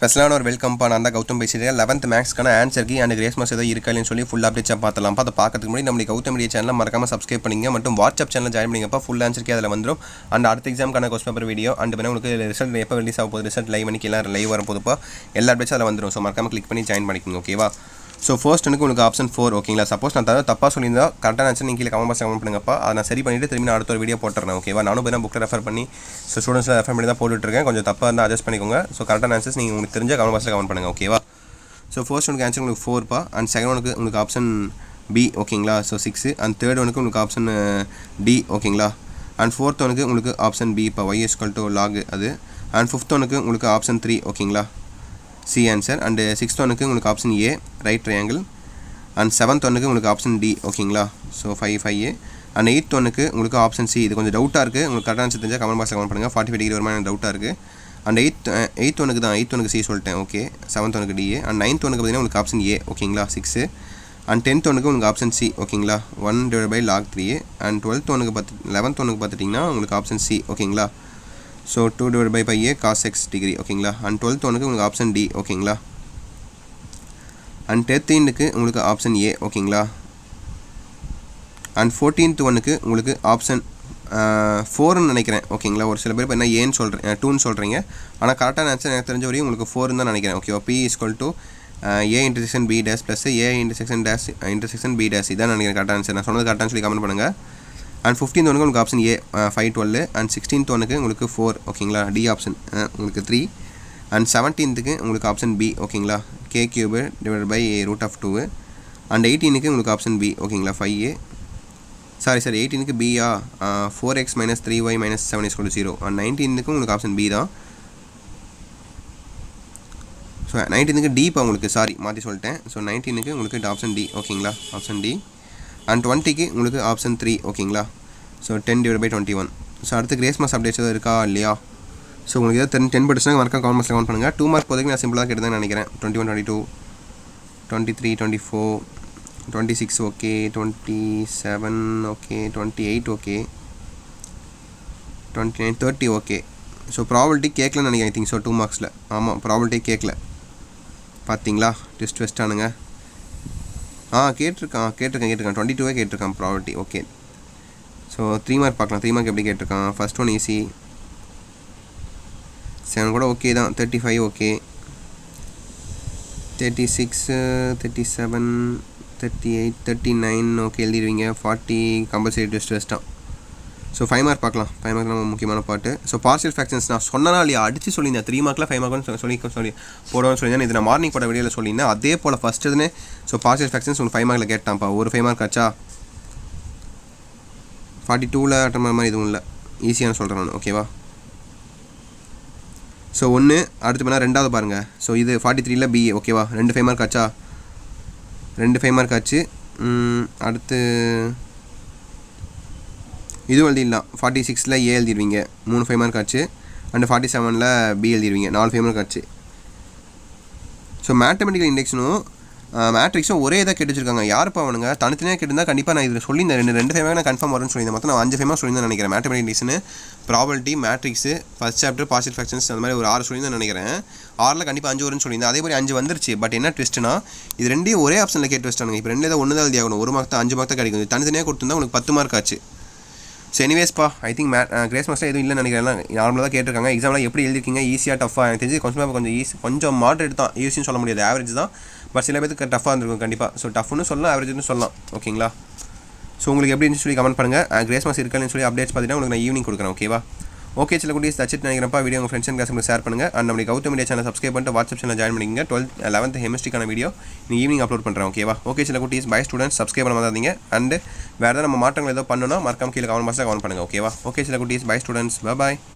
ஃபர்ஸ்ட்லான ஒரு வெல்கம் நான் தான் கௌதம் பேசியிருக்கேன். 11th மேக்ஸ்க்கான answer key and grace marks ஏதோ இருக்கலன்னு சொல்லி ஃபுல் அப்டேட்ஸாக பார்த்துலாம். அதை பார்க்கறதுக்கு முன்னாடி நம்ம கௌதம் மீடியா சேனலில் மறக்காம சப்ஸ்கிரைப் பண்ணிங்க மற்றும் வாட்ஸ்அப் சேனல் ஜாயின் பண்ணிங்கப்பா. ஃபுல் ஆன்சர் கீ அதில் வந்துடும். அண்ட் அடுத்த எக்ஸாமுக்கான கொஸ்டின் பேப்பர் வீடியோ அண்ட் உங்களுக்கு ரிசல்ட் எப்போ ரிலீஸ் ஆக போகுது, ரிசல்ட் லைவ் பண்ணிக்கு எல்லாம் லைவ் வரும் போதுப்பா எல்லா அப்டேட்ஸும் அதில் வந்துடும். ஸோ மறக்காம கிளிக் பண்ணி ஜாயின் பண்ணிக்கோங்க. ஓகேவா? ஸோ ஃபர்ஸ்ட் உங்களுக்கு ஆப்ஷன் 4 ஓகேங்களா. சப்போஸ் நான் தப்பாக சொல்லியிருந்தா கரெக்டாக ஆன்சர் நீங்கள் கீழே கமெண்ட் பாக்ஸ் கமெண்ட் பண்ணுங்கப்பா. அதை நான் சரி பண்ணிவிட்டு திரும்பி நான் அடுத்த ஒரு வீடியோ போட்டுறேன். ஓகேவா? நானும் போய் புக்கில் ரெஃபர் பண்ணி ஸோ ஸ்டூடெண்ட்ஸில் ரெஃபர் பண்ணி தான் போட்டுட்ருக்கேன். கொஞ்சம் தப்பாக இருந்தால் அட்ஜஸ்ட் பண்ணிக்கோங்க. ஸோ கரெக்டான ஆன்சர்ஸ் நீங்கள் உங்களுக்கு தெரிஞ்ச கமெண்ட் பாக்ஸில் கமெண்ட் பண்ணுங்கள். ஓகேவா? ஸோ ஃபர்ஸ்ட் ஒனுக்கு ஆன்சர் உங்களுக்கு 4 அண்ட் செகண்ட் ஒனுக்கு உங்களுக்கு ஆப்ஷன் பி ஓகேங்களா. ஸோ 6 அண்ட் தேர்ட் ஒனுக்கு உங்களுக்கு ஆப்ஷன் டி ஓகேங்களா. அண்ட் ஃபோர்த் ஒனுக்கு உங்களுக்கு ஆப்ஷன் பி இப்போ y = log அது. அண்ட் ஃபிஃப்த் ஒனுக்கு உங்களுக்கு ஆப்ஷன் 3 ஓகேங்களா, சி ஆன்சர். அண்டு சிக்ஸ்த் ஒனுக்கு உங்களுக்கு option A right triangle. And seventh ஒனுக்கு உங்களுக்கு ஆப்ஷன் டி ஓகேங்களா. So 5A. அண்ட் எயித் ஒனுக்கு உங்களுக்கு ஆப்ஷன் சி. இது கொஞ்சம் டவுட்டாக இருக்குது. உங்களுக்கு கரெக்டாக ஆன்சர் தெரிஞ்சால் கமெண்ட் பாக்ஸில் கமெண்ட் பண்ணுங்கள். 45 டிகிரி வருமா எனக்கு டவுட்டாக இருக்குது. அண்ட் எயித் ஒனுக்கு சி சொல்லிட்டேன். ஓகே. செவன்த் ஒனுக்கு டிஏ. அண்ட் நைன்த் ஒனுக்கு பார்த்தீங்கன்னா உங்களுக்கு ஆப்ஷன் ஏ ஓகேங்களா 6. அண்ட் 10th ஒனுக்கு உங்களுக்கு ஆப்ஷன் சி ஓகேங்களா 1/log 3A. அண்ட் 11th ஒனுக்கு பார்த்துட்டிங்கன்னா உங்களுக்கு ஆப்ஷன் சி ஓகேங்களா. So 2/πA cos x degree ஓகேங்களா. அண்ட் 12th ஒனுக்கு உங்களுக்கு ஆப்ஷன் டி ஓகேங்களா. அண்ட் 13க்கு உங்களுக்கு ஆப்ஷன் ஏ ஓகேங்களா. அண்ட் 14th ஒனுக்கு உங்களுக்கு ஆப்ஷன் 4ன்னு நினைக்கிறேன் ஓகேங்களா. ஒரு சில பேர் என்ன ஏன்னு சொல்கிறேன் 2ன்னு சொல்கிறீங்க. ஆனால் கரெக்டான ஆன்சர் எனக்கு தெரிஞ்ச வரையும் உங்களுக்கு 4ன்னு தான் நினைக்கிறேன். ஓகேவா? P = A × B dash + A × B dash இதான் நினைக்கிறேன் கரெக்டாக ஆன்சர். நான் சொன்னது கரெக்டாக சொல்லி கமெண்ட் பண்ணுங்கள். அண்ட் 15th ஒனுக்கு உங்களுக்கு ஆப்ஷன் ஏ 512. அண்ட் 16th ஒனுக்கு உங்களுக்கு 4 ஓகேங்களா, டி ஆப்ஷன் உங்களுக்கு 3. அண்ட் 17க்கு உங்களுக்கு ஆப்ஷன் பி ஓகேங்களா k³ √2. அண்ட் 18க்கு உங்களுக்கு ஆப்ஷன் பி ஓகேங்களா 5A. Sorry 18க்கு Pia 4x - 3y - 7 = 0. And 19க்கு உங்களுக்கு ஆப்ஷன் பி தான். ஸோ 19க்கு டி இப்போ உங்களுக்கு சாரி மாற்றி சொல்லிட்டேன். ஸோ 19க்கு உங்களுக்கு ஆப்ஷன் டி ஓகேங்களா ஆப்ஷன் டி. அண்ட் 20க்கு உங்களுக்கு ஆப்ஷன் 3 ஓகேங்களா. ஸோ 10/21. ஸோ அடுத்து கிரேஸ் மார்க்ஸ் அப்டேட்ஸ் எதாவது இருக்கா இல்லையா? ஸோ உங்களுக்கு ஏதாவது 10 படிச்சுனா மறக்காம கமெண்ட் பாக்ஸில் கமெண்ட் பண்ணுங்கள். 2 மார்க் போதைக்கு நான் சிம்பிளாக கேட்டுதான் நினைக்கிறேன். 21, 22, 23, 24, 26 okay, 27 okay, 28 okay, 29, 30 okay. So probability கேட்கலன்னு நினைக்கிறேன். ஐ திங்க் ஸோ 2 மார்க்ஸில். ஆமாம், ப்ராபபிலிட்டி கேட்கல. பார்த்தீங்களா டெஸ்ட் வெஸ்ட்டானுங்க. கேட்டிருக்கான் 22 கேட்டிருக்கான் ப்ராபபிலிட்டி. ஓகே. ஸோ 3 மார்க் பார்க்கலாம். 3 மார்க் எப்படி கேட்டிருக்கான். ஃபர்ஸ்ட் ஒன் ஈஸி 7 கூட ஓகே தான். 35 ஓகே, 36, 37, 38, 39 ஓகே எழுதிடுவீங்க. 40 கம்பல்சரி டெஸ்ட் வெஸ்ட்டான். ஸோ 5 மார்க் பார்க்கலாம். 5 மார்க் நம்ம முக்கியமான பாட்டு. ஸோ பார்ஷியல் ஃப்ராக்ஷன்ஸ் நான் சொன்னா இல்லையா அடித்து சொல்லியிருந்தேன். 3 மார்க்கில் 5 மார்க்னு சொல்லி போடுவோம்னு சொல்லியிருந்தேன். இது நான் மார்னிங் போட வீடியோவில் சொல்லியிருந்தேன். அதே போல் ஃபஸ்ட் இதுன்னு ஸோ பார்ஷியல் ஃப்ராக்ஷன்ஸ் உங்களுக்கு 5 மார்க்கில் கேட்டான்ப்பா. ஒரு 5 மார்க் ஆச்சா. 42ல் அட்டன் பண்ண மாதிரி எதுவும் இல்லை. ஈஸியான சொல்கிறேன் நான். ஓகேவா? ஸோ ஒன்று அடுத்து பண்ணால் ரெண்டாவது பாருங்கள். ஸோ இது 43ல் பிஏ ஓகேவா. 2 5 மார்க் ஆச்சா. 2 5 மார்க் ஆச்சு. அடுத்து இதுவும் எழுதிடலாம். 46ல் ஏ எழுதிடுவீங்க. 3 5 மார்க் ஆச்சு. அண்டு 47ல் பி எழுதிடுவீங்க. 4 5 மார்க் ஆச்சு. ஸோ மேத்தமெட்டிக்கல் இண்டெக்ஸனும் மேட்ரிக்ஸும் ஒரே இதாக கேட்டு வச்சிருக்காங்க. யாருப்பா அவனுங்க தனித்தனியாக கேட்டிருந்தால் கண்டிப்பாக நான் இதில் சொல்லியிருந்தேன். 2 5 மார்க் நான் கன்ஃபார்ம் வரும்னு சொல்லியிருந்தேன். மொத்தம் நான் 5 5 மார்க் சொல்லியிருந்தேன் நினைக்கிறேன். மேத்தமெட்டிக்கல் இண்டெக்ஸ்னு probability matrix first chapter partial fractions அந்த மாதிரி ஒரு 6 சொல்லியிருந்தேன் நினைக்கிறேன். 6ல் கண்டிப்பாக 5 வரும்னு சொல்லியிருந்தேன். அதே மாதிரி 5 வந்துருச்சு. பட் என்ன ட்விஸ்ட்னா இது ரெண்டையும் ஒரே ஆப்ஷனில் கேட்டு வச்சிட்டானுங்க. இப்போ 2 ஒன்று தான் எழுதி ஆகணும். 1 மார்க் தான் 5 மார்க் தான் கிடைக்கும். தனித்தனியாக கொடுத்துருந்தா உங்களுக்கு 10 மார்க் ஆச்சு. ஸோ எனிவேஸ்ப்பா ஐ திங்க் கிரேஸ் மார்க்ஸில் எதுவும் இல்லைன்னு நினைக்கிறேன். நார்மலாக தான் கேட்டிருக்காங்க. எக்ஸாமில் எப்படி எழுதிருக்கீங்க, ஈஸியாக டஃபாக எனக்கு தெரிஞ்சு கொஞ்சம் மாடரேட் தான். ஈஸின்னு சொல்ல முடியாது, ஆவரேஜ் தான். பட் சில பேருக்கு டஃபாக இருந்திருக்கும் கண்டிப்பாக. ஸோ டஃப்னு சொல்லலாம், ஆவரேஜ்னு சொல்லலாம். ஓகேங்களா? ஸோ உங்களுக்கு எப்படின்னு சொல்லி கமெண்ட் பண்ணுங்கள். கிரேஸ் மார்க்ஸ் இருக்கான்னு சொல்லி அப்டேட்ஸ் பார்த்தீங்கன்னா உங்களுக்கு நான் ஈவினிங் கொடுக்குறேன். ஓகேவா? ஓகே சில குட்டீஸ் தச்சிட்டு நினைக்கிறப்பா வீடியோ உங்கள் ஃப்ரெண்ட்ஸ் அண்ட் கிளாஸ் ஷேர் பண்ணுங்கள். அண்ட் நம்ம கௌதம் மீடியா சேனல் சப்ஸ்கிரைப் பண்ணிட்டு வாட்ஸ்அப் சேனல் ஜாயின் பண்ணிங்க. 11th கெமிஸ்ட்ரிக்கான வீடியோ நீ ஈவினிங் அப்லோட் பண்ணுறேன். ஓகேவா? ஓகே சில குட்டீஸ் பை ஸ்டூடெண்ட்ஸ் சப்ஸ்கிரைப் பண்ண மாட்டாதீங்க. அண்ட் வேறு ஏதாவது நம்ம மாற்றங்கள் ஏதோ பண்ணணும்னா மறக்காம கீழே கமெண்ட் பாக்ஸில் கமெண்ட் பண்ணுங்கள். ஓகேவா? ஓகே சில குட்டீஸ் பை ஸ்டூடெண்ட்ஸ் பாய்.